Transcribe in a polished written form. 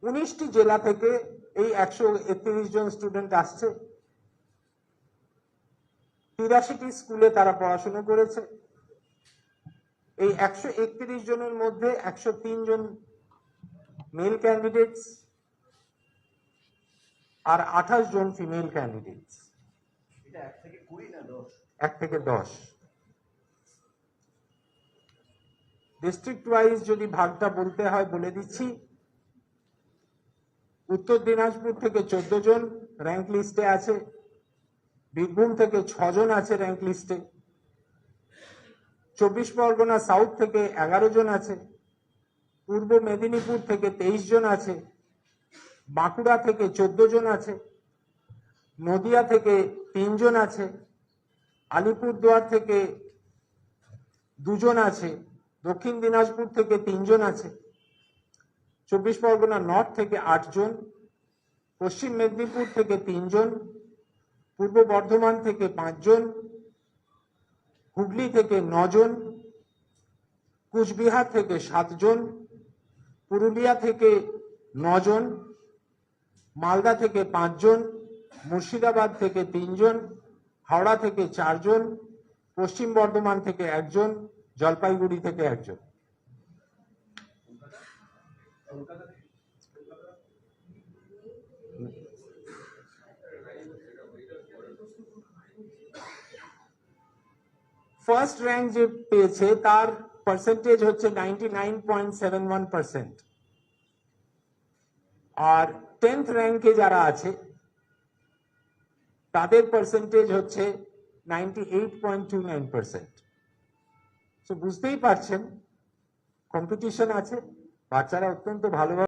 19টি জেলা থেকে এই 131 জন স্টুডেন্ট আসছে। 83টি স্কুলে তারা পড়াশোনা করেছে। এই 131 জনের মধ্যে 103 জন মেল ক্যান্ডিডেটস আর 28 জন ফিমেল ক্যান্ডিডেটস। এটা 1 থেকে 20 না 10? 1 থেকে 10। ডিস্ট্রিক্ট ওয়াইজ যদি ভাগটা বলতে হয় বলে দিচ্ছি। উত্তর দিনাজপুর থেকে 14 জন র্যাঙ্ক লিস্টে আছে। বীরভূম থেকে 6 জন আছে র্যাঙ্ক লিস্টে। 24 পরগনা সাউথ থেকে 11 জন আছে। পূর্ব মেদিনীপুর থেকে 23 জন আছে। বাঁকুড়া থেকে 14 জন আছে। নদিয়া থেকে 3 জন আছে। আলিপুরদুয়ার থেকে 2 জন আছে। দক্ষিণ দিনাজপুর থেকে 3 জন আছে। 24 পরগনা নর্থ থেকে 8 জন। পশ্চিম মেদিনীপুর থেকে 3 জন। পূর্ব বর্ধমান থেকে 5 জন। হুগলি থেকে 9 জন। কুচবিহার থেকে 7 জন। পুরুলিয়া থেকে 9 জন। মালদা থেকে 5 জন। মুর্শিদাবাদ থেকে 3 জন। হাওড়া থেকে 4 জন। পশ্চিম বর্ধমান থেকে 1 জন। জলপাইগুড়ি থেকে 1 জন। ফার্স্ট র্যাঙ্ক যে পেয়েছে তার পার্সেন্টেজ হচ্ছে 99.71%। আর 10th র্যাঙ্কে যারা আছে তাদের পার্সেন্টেজ হচ্ছে 98.29%। তো বুঝতেই পারছেন কম্পিটিশন আছে, বাচ্চারা অত্যন্ত ভালোভাবে